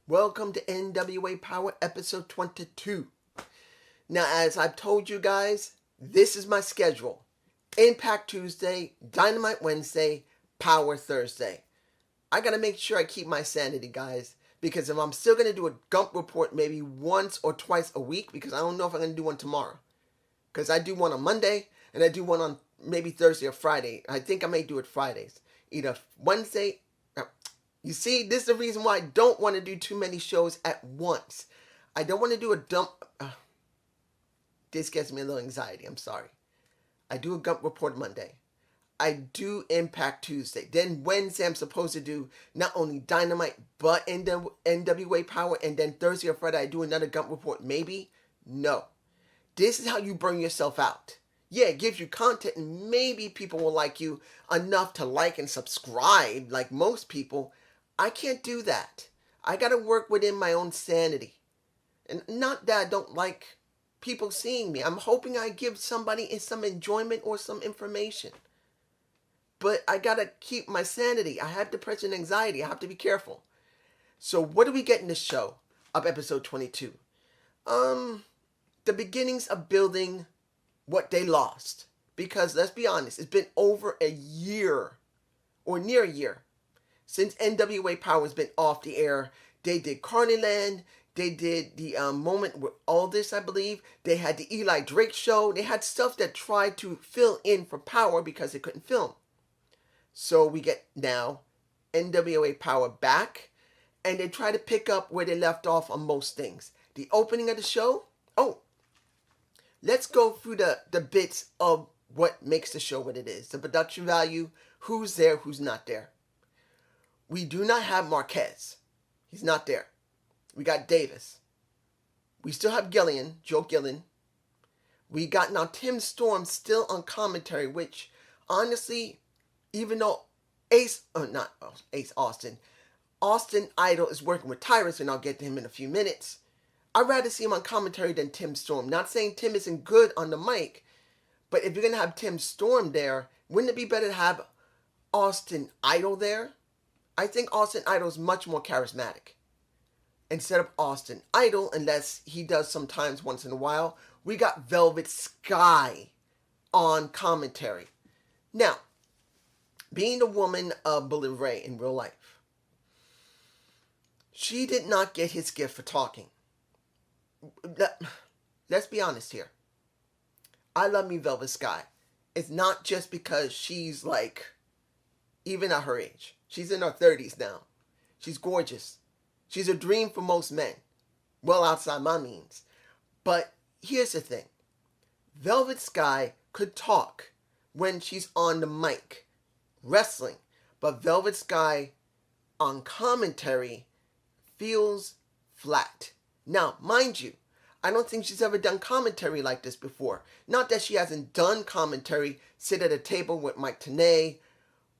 Welcome to NWA Power episode 22. Now, as I've told you guys, this is my schedule. Impact Tuesday, Dynamite Wednesday, Power Thursday. I gotta make sure I keep my sanity, guys, because if I'm still gonna do a Gump report maybe once or twice a week, because I don't know if I'm gonna do one tomorrow. Because I do one on Monday, and I do one on maybe Thursday or Friday. I think I may do it Fridays. Either Wednesday. You see, this is the reason why I don't want to do too many shows at once. I don't want to do a dump. This gets me a little anxiety. I'm sorry. I do a Gump report Monday. I do Impact Tuesday. Then Wednesday, I'm supposed to do not only Dynamite, but NWA Power. And then Thursday or Friday, I do another Gump report. Maybe? No. This is how you burn yourself out. Yeah, it gives you content, and maybe people will like you enough to like and subscribe like most people. I can't do that. I gotta work within my own sanity. And not that I don't like people seeing me. I'm hoping I give somebody some enjoyment or some information. But I gotta keep my sanity. I have depression and anxiety. I have to be careful. So what do we get in this show of episode 22? The beginnings of building what they lost. Because let's be honest, it's been over a year or near a year since NWA Power has been off the air. They did Carneyland. They did the moment with Aldous, I believe. They had the Eli Drake show. They had stuff that tried to fill in for Power because they couldn't film. So we get now NWA Power back. And they try to pick up where they left off on most things. The opening of the show. Let's go through the bits of what makes the show what it is. The production value, who's there, who's not there. We do not have Marquez. He's not there. We got Davis. We still have Joe Gillen. We got now Tim Storm still on commentary, which honestly, even though Austin Idol is working with Tyrus, and I'll get to him in a few minutes. I'd rather see him on commentary than Tim Storm. Not saying Tim isn't good on the mic, but if you're going to have Tim Storm there, wouldn't it be better to have Austin Idol there? I think Austin Idol is much more charismatic. Instead of Austin Idol, unless he does sometimes once in a while, we got Velvet Sky on commentary. Now, being the woman of Bully Ray in real life, she did not get his gift for talking. Let's be honest here. I love me Velvet Sky. It's not just because she's like, even at her age. She's in her 30s now. She's gorgeous. She's a dream for most men. Well outside my means. But here's the thing. Velvet Sky could talk when she's on the mic, wrestling. But Velvet Sky on commentary feels flat. Now, mind you, I don't think she's ever done commentary like this before. Not that she hasn't done commentary, sit at a table with Mike Tenay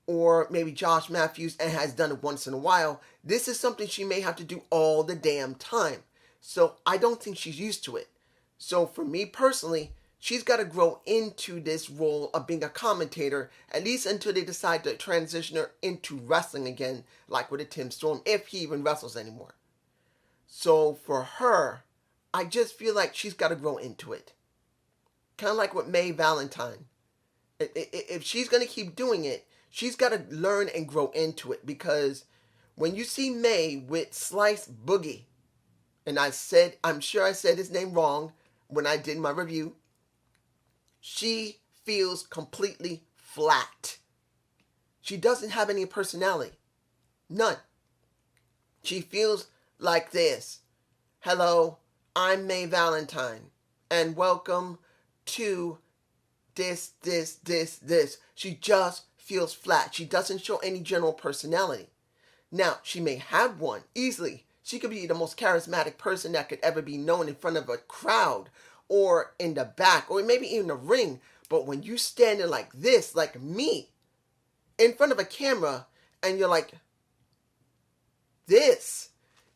or maybe Josh Matthews and has done it once in a while. This is something she may have to do all the damn time. So I don't think she's used to it. So for me personally, she's got to grow into this role of being a commentator, at least until they decide to transition her into wrestling again, like with a Tim Storm, if he even wrestles anymore. So for her, I just feel like she's got to grow into it. Kind of like with May Valentine. If she's going to keep doing it, she's got to learn and grow into it. Because when you see May with Slice Boogie, and I'm sure I said his name wrong when I did my review, she feels completely flat. She doesn't have any personality. None. She feels like this. Hello, I'm May Valentine, and welcome to this. She just feels flat. She doesn't show any general personality. Now, she may have one, easily. She could be the most charismatic person that could ever be known in front of a crowd, or in the back, or maybe even the ring. But when you stand there like this, like me, in front of a camera, and you're like this,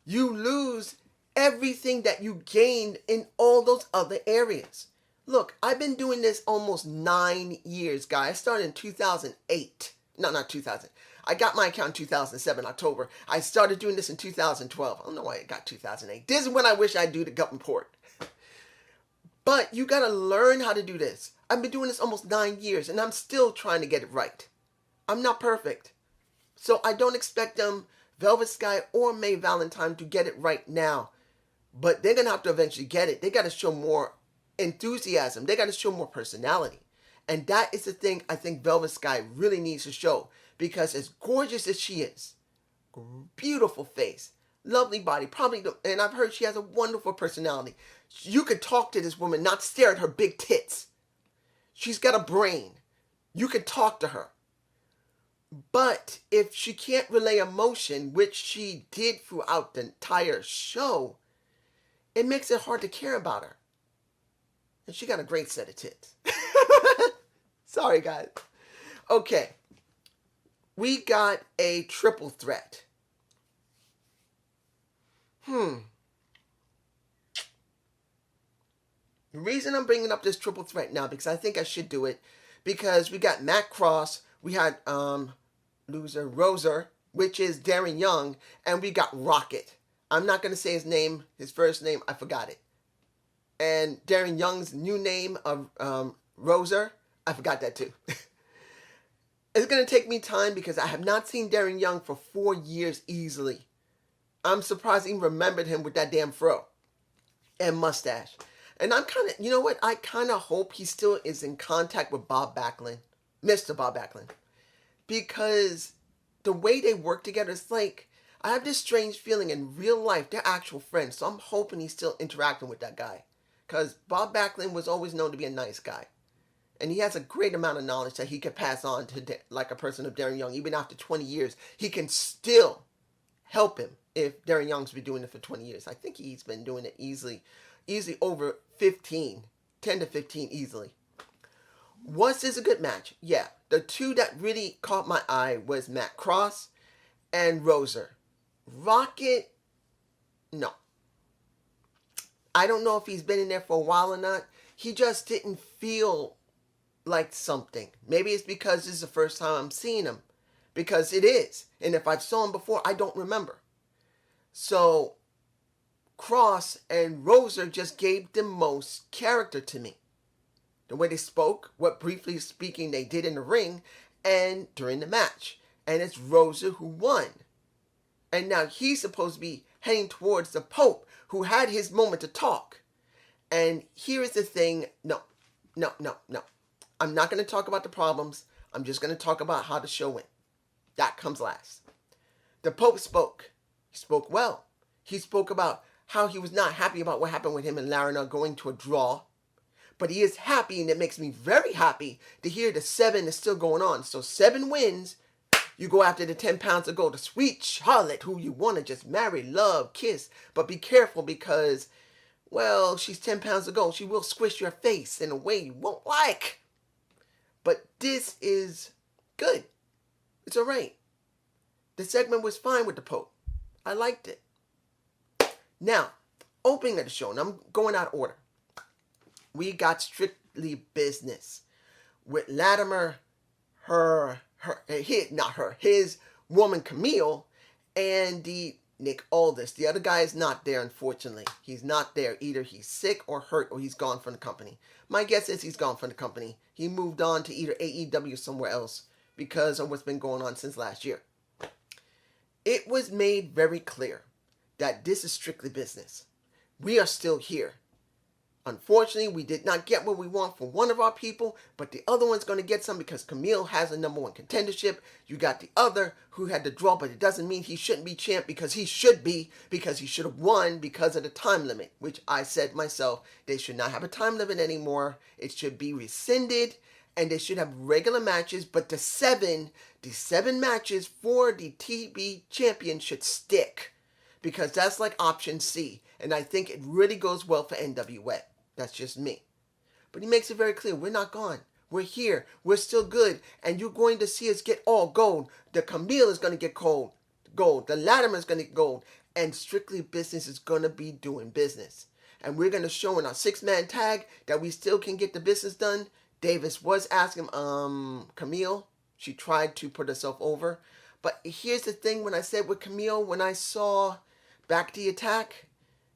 you lose everything that you gained in all those other areas. Look, I've been doing this almost 9 years, guys. I started in 2008. No, not 2000. I got my account in 2007, October. I started doing this in 2012. I don't know why I got 2008. This is when I wish I'd do the gut report. But you got to learn how to do this. I've been doing this almost 9 years, and I'm still trying to get it right. I'm not perfect. So I don't expect them, Velvet Sky or May Valentine, to get it right now. But they're going to have to eventually get it. They got to show more enthusiasm. They got to show more personality. And that is the thing I think Velvet Sky really needs to show. Because as gorgeous as she is, beautiful face, lovely body, probably, and I've heard she has a wonderful personality. You could talk to this woman, not stare at her big tits. She's got a brain. You could talk to her. But if she can't relay emotion, which she did throughout the entire show, it makes it hard to care about her. And she got a great set of tits. Sorry, guys. Okay. We got a triple threat. The reason I'm bringing up this triple threat now, because I think I should do it, because we got Matt Cross, we had Roser, which is Darren Young, and we got Rocket. I'm not going to say his name, his first name, I forgot it. And Darren Young's new name of Roser, I forgot that too. It's going to take me time because I have not seen Darren Young for 4 years easily. I'm surprised I even remembered him with that damn fro and mustache. And I'm kind of, you know what? I kind of hope he still is in contact with Bob Backlund, Mr. Bob Backlund. Because the way they work together, it's like, I have this strange feeling in real life, they're actual friends. So I'm hoping he's still interacting with that guy. Because Bob Backlund was always known to be a nice guy. And he has a great amount of knowledge that he could pass on to like a person of Darren Young. Even after 20 years, he can still help him if Darren Young's been doing it for 20 years. I think he's been doing it easily over 15, 10 to 15 easily. Was this a good match? Yeah. The two that really caught my eye was Matt Cross and Roser. Rocket, no. I don't know if he's been in there for a while or not. He just didn't feel like something. Maybe it's because this is the first time I'm seeing him. Because it is. And if I've saw him before, I don't remember. So, Cross and Roser just gave the most character to me. The way they spoke, what briefly speaking they did in the ring, and during the match. And it's Roser who won. And now he's supposed to be heading towards the Pope, who had his moment to talk. And here is the thing. No. I'm not going to talk about the problems. I'm just going to talk about how the show went. That comes last. The Pope spoke. He spoke well. He spoke about how he was not happy about what happened with him and Larina going to a draw. But he is happy, and it makes me very happy to hear the 7 is still going on. So 7 wins. You go after the 10 pounds of gold. The sweet Charlotte, who you want to just marry, love, kiss. But be careful because, well, she's 10 pounds of gold. She will squish your face in a way you won't like. But this is good. It's all right. The segment was fine with the Pope. I liked it. Now, opening of the show, and I'm going out of order. We got Strictly Business with Latimer, his woman Camille, and the Nick Aldis. The other guy is not there, unfortunately. He's not there. Either he's sick or hurt or he's gone from the company. My guess is he's gone from the company. He moved on to either AEW or somewhere else because of what's been going on since last year. It was made very clear that this is Strictly Business. We are still here. Unfortunately, we did not get what we want for one of our people, but the other one's going to get some because Camille has a #1 contendership. You got the other who had the draw, but it doesn't mean he shouldn't be champ because he should be, because he should have won because of the time limit, which I said myself, they should not have a time limit anymore. It should be rescinded, and they should have regular matches, but the 7 matches for the TB champion should stick because that's like option C, and I think it really goes well for NWA. That's just me. But he makes it very clear, we're not gone. We're here. We're still good. And you're going to see us get all gold. The Camille is going to get gold. The Latimer is going to get gold. And Strictly Business is going to be doing business. And we're going to show in our 6-man tag that we still can get the business done. Davis was asking Camille. She tried to put herself over. But here's the thing, when I said with Camille, when I saw Back to the Attack,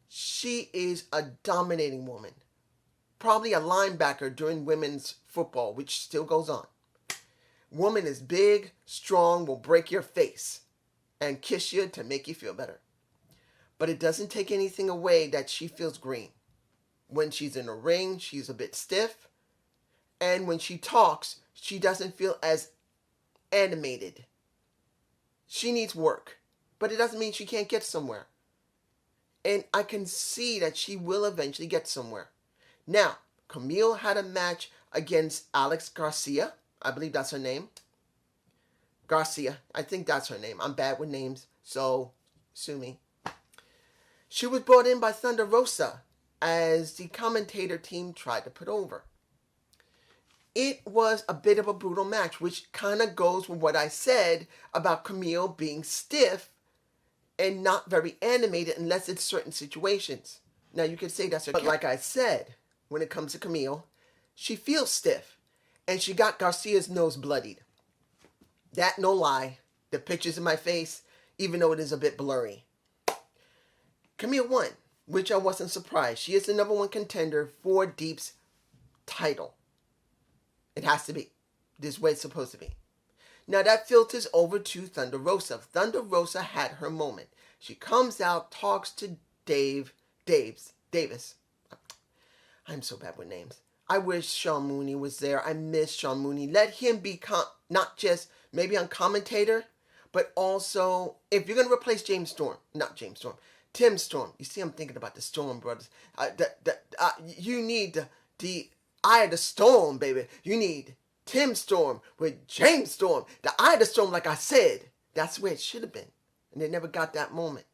she is a dominating woman. Probably a linebacker during women's football, which still goes on. Woman is big, strong, will break your face and kiss you to make you feel better. But it doesn't take anything away that she feels green. When she's in a ring, she's a bit stiff. And when she talks, she doesn't feel as animated. She needs work. But it doesn't mean she can't get somewhere. And I can see that she will eventually get somewhere. Now, Camille had a match against Alex Garcia. I believe that's her name. Garcia. I think that's her name. I'm bad with names, so sue me. She was brought in by Thunder Rosa as the commentator team tried to put over. It was a bit of a brutal match, which kind of goes with what I said about Camille being stiff and not very animated unless it's certain situations. Now, you could say that's her. But like I said, when it comes to Camille, she feels stiff. And she got Garcia's nose bloodied. That, no lie. The picture's in my face, even though it is a bit blurry. Camille won, which I wasn't surprised. She is the number one contender for Deep's title. It has to be. This way it's supposed to be. Now that filters over to Thunder Rosa. Thunder Rosa had her moment. She comes out, talks to Davis. I'm so bad with names. I wish Sean Mooney was there. I miss Sean Mooney. Let him be not just maybe on commentator, but also if you're going to replace Tim Storm. You see, I'm thinking about the Storm brothers. You need the Eye of the Storm, baby. You need Tim Storm with James Storm. The Eye of the Storm, like I said, that's where it should have been. And they never got that moment.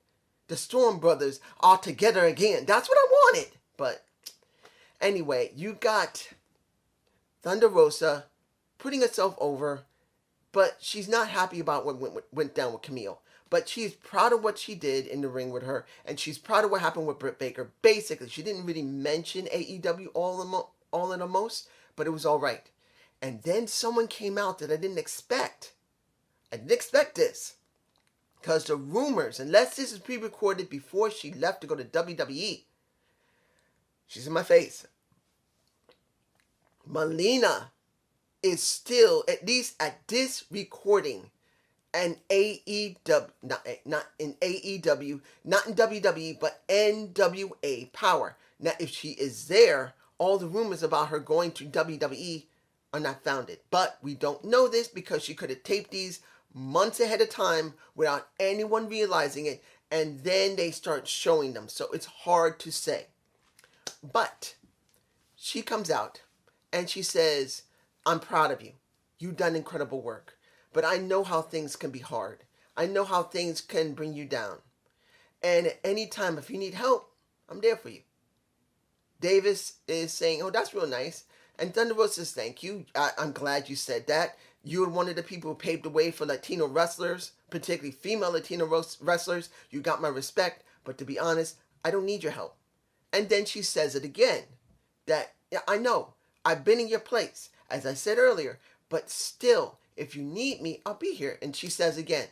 The Storm brothers are together again. That's what I wanted. But anyway, you got Thunder Rosa putting herself over, but she's not happy about what went down with Camille. But she's proud of what she did in the ring with her, and she's proud of what happened with Britt Baker. Basically, she didn't really mention AEW all in the most, but it was all right. And then someone came out that I didn't expect. I didn't expect this. Because the rumors, unless this is pre-recorded before she left to go to WWE, she's in my face. Melina is still, at least at this recording, an AEW, not in AEW, not in WWE, but NWA Power. Now, if she is there, all the rumors about her going to WWE are not founded. But we don't know this because she could have taped these months ahead of time without anyone realizing it, and then they start showing them. So it's hard to say. But she comes out and she says, I'm proud of you. You've done incredible work. But I know how things can be hard. I know how things can bring you down. And at any time, if you need help, I'm there for you. Davis is saying, oh, that's real nice. And Thunder Rosa says, thank you. I'm glad you said that. You were one of the people who paved the way for Latino wrestlers, particularly female Latino wrestlers. You got my respect. But to be honest, I don't need your help. And then she says it again. That, yeah, I know. I've been in your place, as I said earlier. But still, if you need me, I'll be here. And she says again,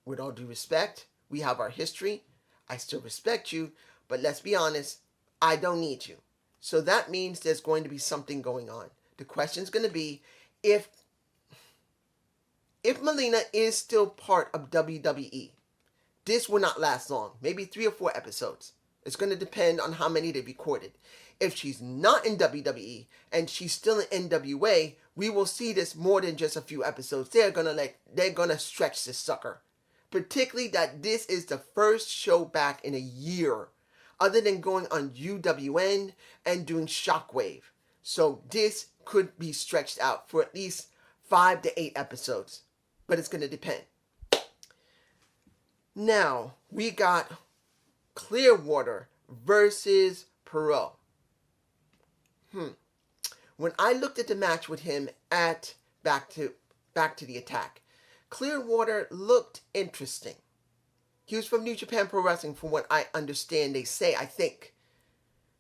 with all due respect, we have our history. I still respect you. But let's be honest, I don't need you. So that means there's going to be something going on. The question's going to be, if Melina is still part of WWE, this will not last long. Maybe 3 or 4 episodes. It's going to depend on how many they recorded. If she's not in WWE and she's still in NWA, we will see this more than just a few episodes. They're gonna stretch this sucker. Particularly that this is the first show back in a year, other than going on UWN and doing Shockwave. So this could be stretched out for at least 5 to 8 episodes. But it's going to depend. Now, we got Clearwater versus Perot. When I looked at the match with him at Back to the Attack, Clearwater looked interesting. He was from New Japan Pro Wrestling, from what I understand, they say, I think.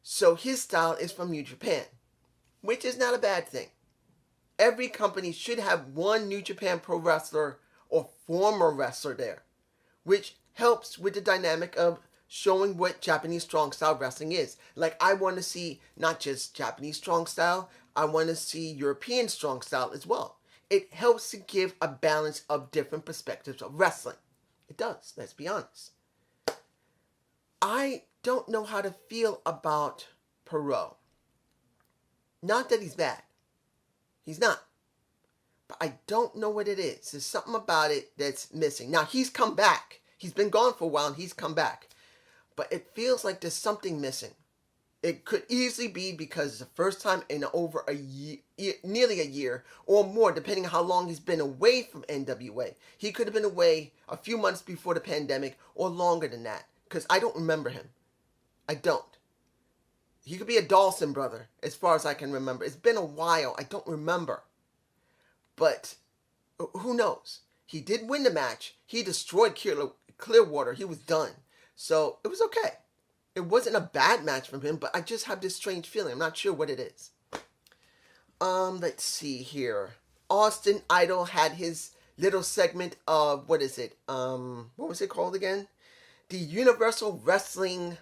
So his style is from New Japan, which is not a bad thing. Every company should have one New Japan Pro Wrestler or former wrestler there, which helps with the dynamic of showing what Japanese strong style wrestling is. Like, I want to see not just Japanese strong style, I want to see European strong style as well. It helps to give a balance of different perspectives of wrestling. It does, let's be honest. I don't know how to feel about powerrr. Not that he's bad. He's not. But I don't know what it is. There's something about it that's missing. Now, he's come back. He's been gone for a while and he's come back. But it feels like there's something missing. It could easily be because it's the first time in over a year, nearly a year or more, depending on how long he's been away from NWA. He could have been away a few months before the pandemic or longer than that, because I don't remember him. I don't. He could be a Dawson brother, as far as I can remember. It's been a while. I don't remember. But who knows? He did win the match. He destroyed Clearwater. He was done. So it was okay. It wasn't a bad match from him, but I just have this strange feeling. I'm not sure what it is. Let's see here. Austin Idol had his little segment of, what is it? What was it called again? The Universal Wrestling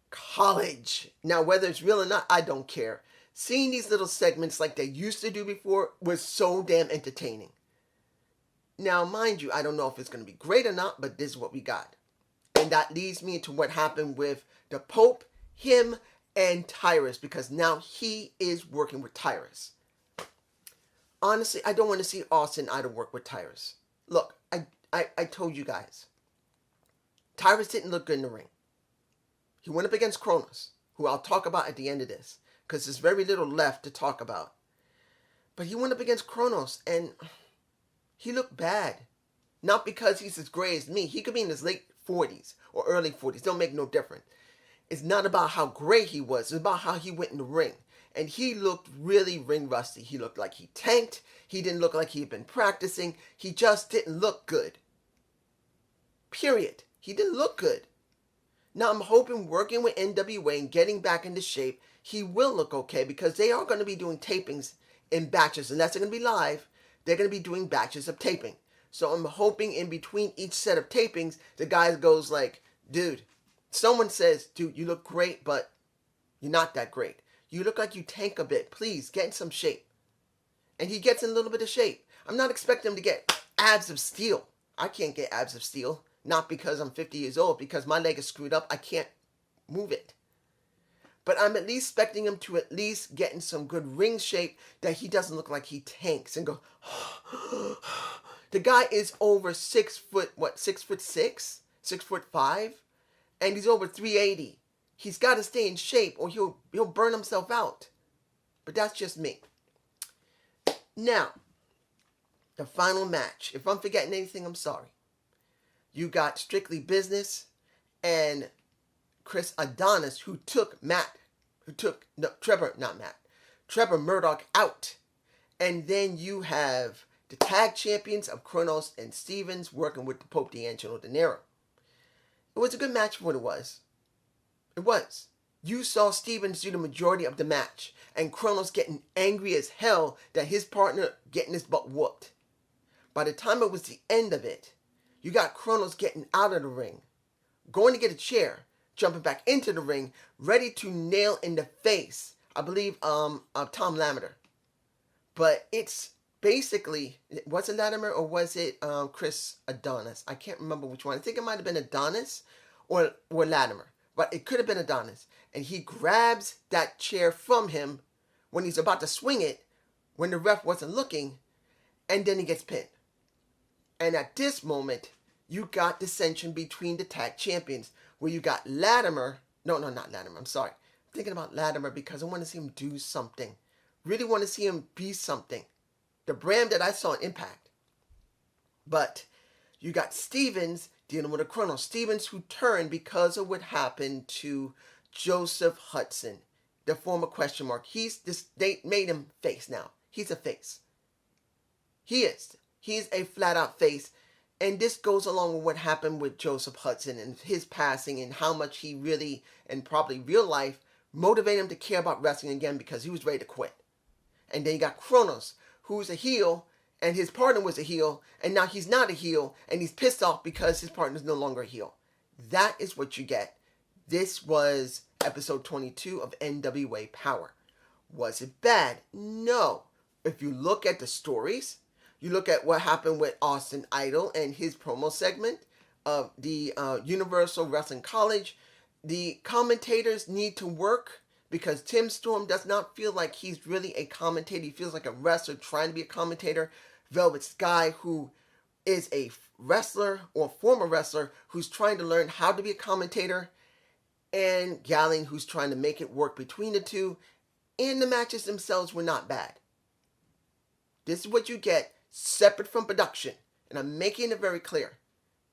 College. Now, whether it's real or not, I don't care. Seeing these little segments like they used to do before was so damn entertaining. Now, mind you, I don't know if it's going to be great or not, but this is what we got. And that leads me into what happened with the Pope, him, and Tyrus, because now he is working with Tyrus. Honestly, I don't want to see Austin Idol work with Tyrus. Look, I told you guys. Tyrus didn't look good in the ring. He went up against Kronos, who I'll talk about at the end of this, because there's very little left to talk about. But he went up against Kronos, and he looked bad. Not because he's as gray as me. He could be in his late 40s or early 40s. Don't make no difference. It's not about how gray he was. It's about how he went in the ring. And he looked really ring rusty. He looked like he tanked. He didn't look like he'd been practicing. He just didn't look good. Period. He didn't look good. Now I'm hoping working with NWA and getting back into shape, he will look okay, because they are going to be doing tapings in batches. Unless they're going to be live, they're going to be doing batches of taping. So I'm hoping in between each set of tapings, the guy goes like, dude, someone says, dude, you look great, but you're not that great. You look like you tank a bit. Please, get in some shape. And he gets in a little bit of shape. I'm not expecting him to get abs of steel. I can't get abs of steel. Not because I'm 50 years old, because my leg is screwed up. I can't move it. But I'm at least expecting him to at least get in some good ring shape that he doesn't look like he tanks and go, The guy is over 6 foot, 6'6", 6'5", and he's over 380. He's got to stay in shape or he'll burn himself out. But that's just me. Now, the final match. If I'm forgetting anything, I'm sorry. You got Strictly Business and Chris Adonis, who took Trevor Murdoch out. And then you have the tag champions of Kronos and Stevens working with the Pope D'Angelo De Niro. It was a good match for what it was. It was. You saw Stevens do the majority of the match, and Kronos getting angry as hell that his partner getting his butt whooped. By the time it was the end of it, you got Kronos getting out of the ring, going to get a chair, jumping back into the ring, ready to nail in the face, I believe, Tom Latimer. But it's basically, was it Latimer or was it Chris Adonis? I can't remember which one. I think it might have been Adonis or Latimer. But it could have been Adonis. And he grabs that chair from him when he's about to swing it, when the ref wasn't looking, and then he gets pinned. And at this moment, you got dissension between the tag champions, where you got Latimer. No, not Latimer. I'm sorry. I'm thinking about Latimer because I want to see him do something. Really want to see him be something. The brand that I saw in Impact. But you got Stevens dealing with a Kronos. Stevens, who turned because of what happened to Joseph Hudson, the former question mark. They made him face now. He's a face. He is. He's a flat out face. And this goes along with what happened with Joseph Hudson and his passing and how much he really, and probably real life, motivated him to care about wrestling again because he was ready to quit. And then you got Kronos, who's a heel and his partner was a heel, and now he's not a heel, and he's pissed off because his partner's no longer a heel. That is what you get. This was episode 22 of NWA Power. Was it bad? No. If you look at the stories, you look at what happened with Austin Idol and his promo segment of the Universal Wrestling College, the commentators need to work because Tim Storm does not feel like he's really a commentator. He feels like a wrestler trying to be a commentator. Velvet Sky, who is a wrestler or former wrestler who's trying to learn how to be a commentator, and Galling, who's trying to make it work between the two, and the matches themselves were not bad. This is what you get separate from production, and I'm making it very clear.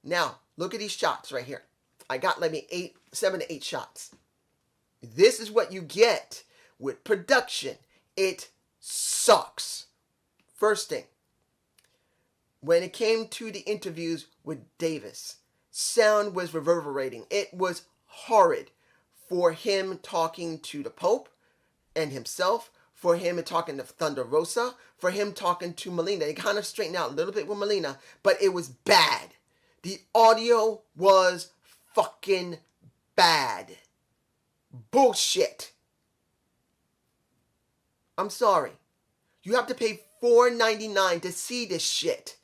Now, look at these shots right here. I got like 7 to 8 shots. This is what you get with production. It sucks. First thing, when it came to the interviews with Davis, sound was reverberating. It was horrid for him talking to the Pope and himself, for him talking to Thunder Rosa, for him talking to Melina. It kind of straightened out a little bit with Melina, but it was bad. The audio was fucking bad. Bullshit. I'm sorry. You have to pay $4.99 to see this shit.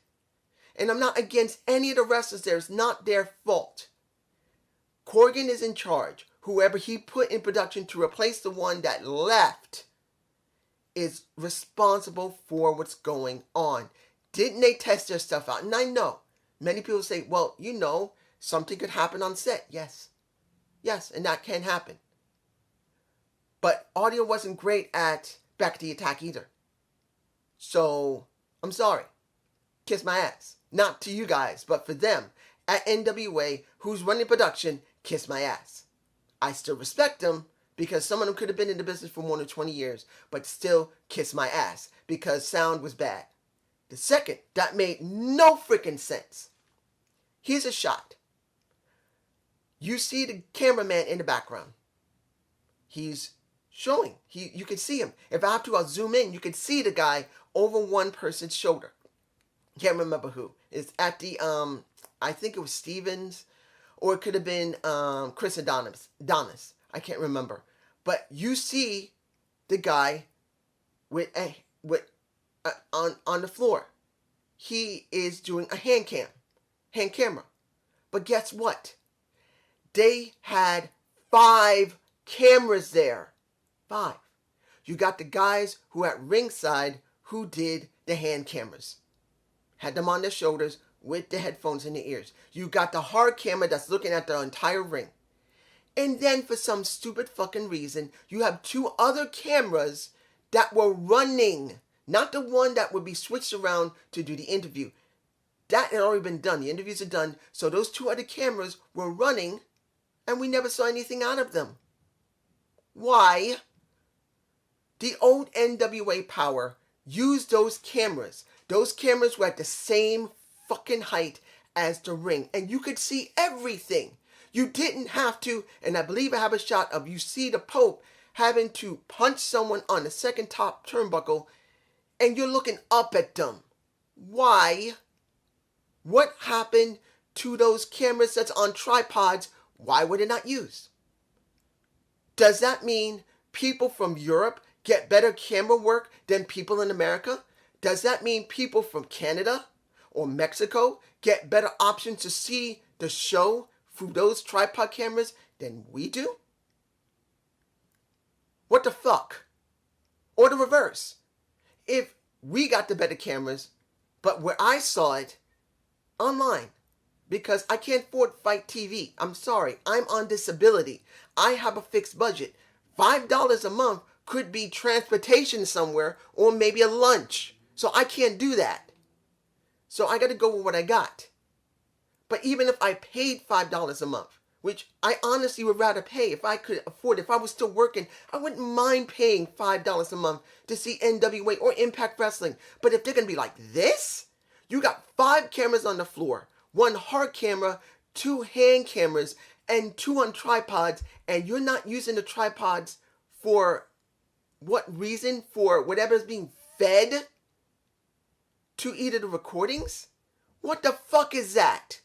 And I'm not against any of the wrestlers there. It's not their fault. Corgan is in charge. Whoever he put in production to replace the one that left is responsible for what's going on. Didn't they test their stuff out? And I know. Many people say, well, something could happen on set. Yes. Yes, and that can happen. But audio wasn't great at Back at the Attack either. So, I'm sorry. Kiss my ass. Not to you guys, but for them. At NWA, who's running production, kiss my ass. I still respect them because some of them could have been in the business for more than 20 years, but still kiss my ass because sound was bad. The second, that made no freaking sense. Here's a shot. You see the cameraman in the background. He's showing. You can see him. If I have to, I'll zoom in. You can see the guy over one person's shoulder. Can't remember who. It's at the, I think it was Stevens, or it could have been Chris Adonis. I can't remember. But you see the guy on the floor. He is doing a hand camera. But guess what? They had 5 cameras there. 5. You got the guys who at ringside who did the hand cameras. Had them on their shoulders with the headphones in their ears. You got the hard camera that's looking at the entire ring. And then for some stupid fucking reason, you have 2 other cameras that were running. Not the one that would be switched around to do the interview. That had already been done. The interviews are done. So those 2 other cameras were running and we never saw anything out of them. Why? The old NWA Power used those cameras. Those cameras were at the same fucking height as the ring. And you could see everything. You didn't have to, and I believe I have a shot of you see the Pope having to punch someone on the second top turnbuckle and you're looking up at them. Why? What happened to those cameras that's on tripods? Why were they not used? Does that mean people from Europe get better camera work than people in America? Does that mean people from Canada or Mexico get better options to see the show through those tripod cameras than we do? What the fuck? Or the reverse. If we got the better cameras, but where I saw it online, because I can't afford Fight TV. I'm sorry. I'm on disability. I have a fixed budget. $5 a month could be transportation somewhere or maybe a lunch. So I can't do that. So I got to go with what I got. But even if I paid $5 a month, which I honestly would rather pay if I could afford it, if I was still working, I wouldn't mind paying $5 a month to see NWA or Impact Wrestling. But if they're going to be like this, you got 5 cameras on the floor, 1 hard camera, 2 hand cameras, and 2 on tripods, and you're not using the tripods for what reason? For whatever's being fed? to either the recordings? What the fuck is that?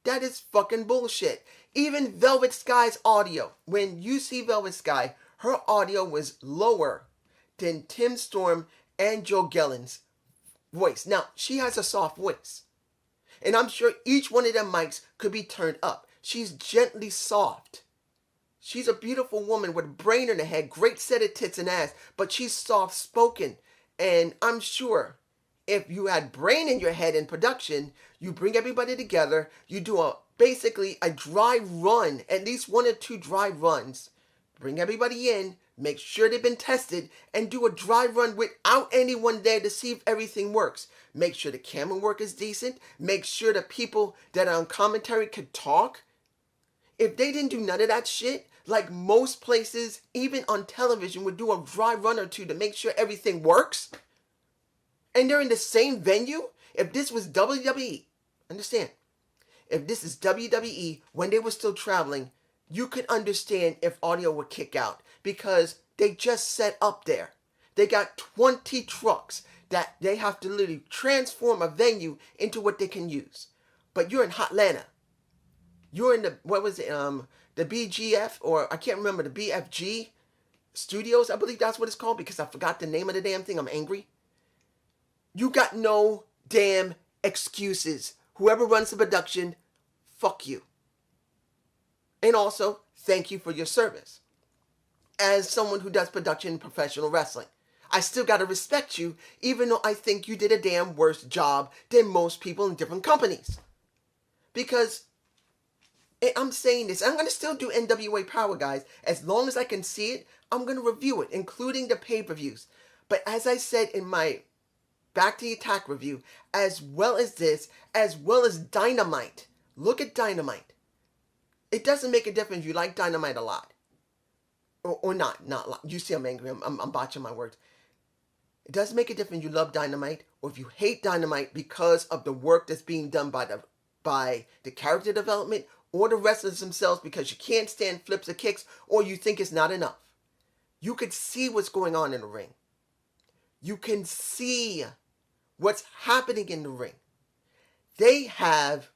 That is fucking bullshit. Even Velvet Sky's audio, when you see Velvet Sky, her audio was lower than Tim Storm and Joe Gellin's voice. Now, she has a soft voice. And I'm sure each one of them mics could be turned up. She's gently soft. She's a beautiful woman with a brain in her head, great set of tits and ass, but she's soft spoken. And I'm sure if you had brain in your head in production, you bring everybody together, you do basically a dry run, at least 1 or 2 dry runs. Bring everybody in, make sure they've been tested, and do a dry run without anyone there to see if everything works. Make sure the camera work is decent. Make sure the people that are on commentary could talk. If they didn't do none of that shit, like most places, even on television, would do a dry run or 2 to make sure everything works, and they're in the same venue. If this was WWE, understand, if this is WWE when they were still traveling, you could understand if audio would kick out, because they just set up there. They got 20 trucks that they have to literally transform a venue into what they can use. But you're in Hotlanta. You're in the, what was it, the BGF, or I can't remember, the BFG Studios, I believe that's what it's called, because I forgot the name of the damn thing. I'm angry. You got no damn excuses. Whoever runs the production, fuck you. And also, thank you for your service. As someone who does production in professional wrestling, I still gotta respect you, even though I think you did a damn worse job than most people in different companies. Because, I'm saying this, I'm gonna still do NWA Power, guys. As long as I can see it, I'm gonna review it, including the pay-per-views. But as I said in my Back to the Attack review, as well as this, as well as Dynamite. Look at Dynamite. It doesn't make a difference if you like Dynamite a lot. Or not a lot. You see I'm angry. I'm botching my words. It doesn't make a difference if you love Dynamite or if you hate Dynamite because of the work that's being done by the character development or the wrestlers themselves, because you can't stand flips or kicks, or you think it's not enough. You could see what's going on in the ring. You can see what's happening in the ring. They have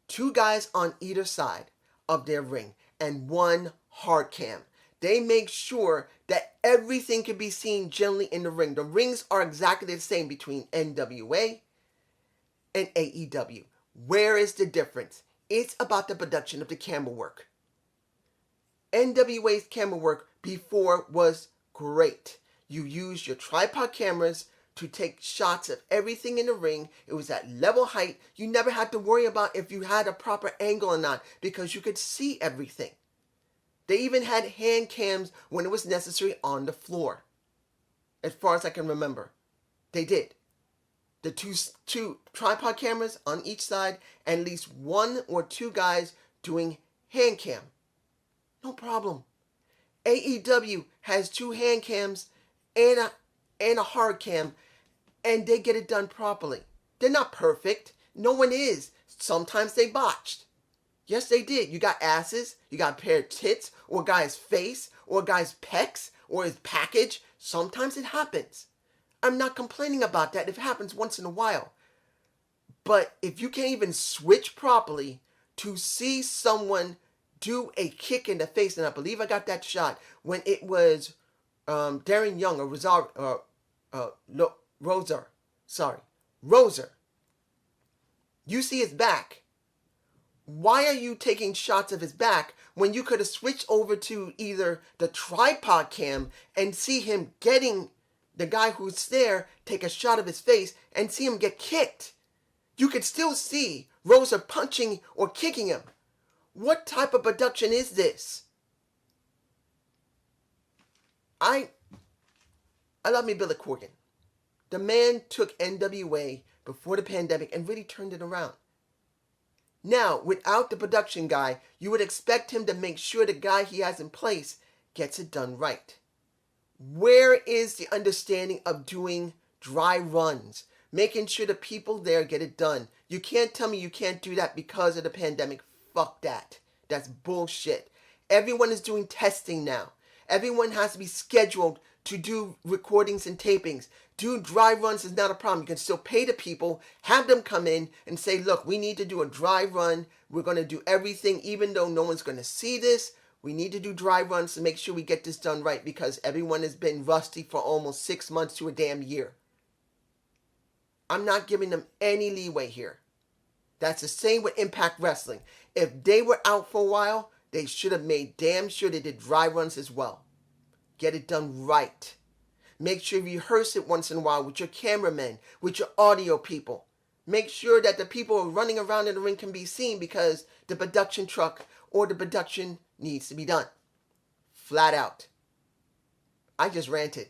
2 guys on either side of their ring and 1 hard cam. They make sure that everything can be seen generally in the ring. The rings are exactly the same between NWA and AEW. Where is the difference? It's about the production of the camera work. NWA's camera work before was great. You used your tripod cameras to take shots of everything in the ring. It was at level height. You never had to worry about if you had a proper angle or not, because you could see everything. They even had hand cams when it was necessary on the floor. As far as I can remember, they did. The two tripod cameras on each side, and at least 1 or 2 guys doing hand cam. No problem. AEW has 2 hand cams and a hard cam, and they get it done properly. They're not perfect. No one is. Sometimes they botched. Yes, they did. You got asses, you got a pair of tits, or a guy's face, or a guy's pecs, or his package. Sometimes it happens. I'm not complaining about that if it happens once in a while. But if you can't even switch properly to see someone do a kick in the face, and I believe I got that shot when it was Darren Young or Roser. You see his back. Why are you taking shots of his back when you could have switched over to either the tripod cam and see him getting the guy who's there, take a shot of his face and see him get kicked? You could still see Rosa punching or kicking him. What type of production is this? I love me Billy Corgan. The man took NWA before the pandemic and really turned it around. Now, without the production guy, you would expect him to make sure the guy he has in place gets it done right. Where is the understanding of doing dry runs? Making sure the people there get it done. You can't tell me you can't do that because of the pandemic. Fuck that. That's bullshit. Everyone is doing testing now. Everyone has to be scheduled to do recordings and tapings. Do dry runs is not a problem. You can still pay the people, have them come in and say, look, we need to do a dry run. We're going to do everything, even though no one's going to see this. We need to do dry runs to make sure we get this done right, because everyone has been rusty for almost 6 months to a damn year. I'm not giving them any leeway here. That's the same with Impact Wrestling. If they were out for a while, they should have made damn sure they did dry runs as well. Get it done right. Make sure you rehearse it once in a while with your cameramen, with your audio people. Make sure that the people running around in the ring can be seen, because the production truck or the production needs to be done. Flat out. I just ranted.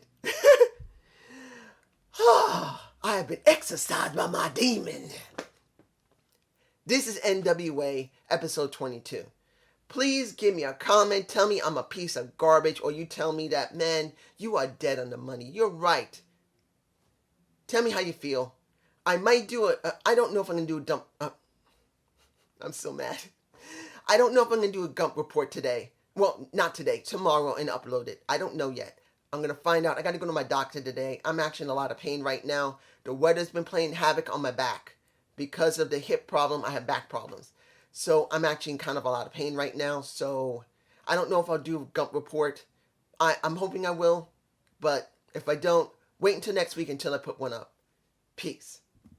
I have been exorcised by my demon. This is NWA episode 22. Please give me a comment. Tell me I'm a piece of garbage, or you tell me that, man, you are dead on the money. You're right. Tell me how you feel. I might do I don't know if I'm going to do a dump. I'm so mad. I don't know if I'm going to do a Gump report today. Well, not today. Tomorrow, and upload it. I don't know yet. I'm going to find out. I got to go to my doctor today. I'm actually in a lot of pain right now. The weather's been playing havoc on my back. Because of the hip problem, I have back problems. So I'm actually in kind of a lot of pain right now. So I don't know if I'll do a Gump report. I'm hoping I will. But if I don't, wait until next week until I put one up. Peace.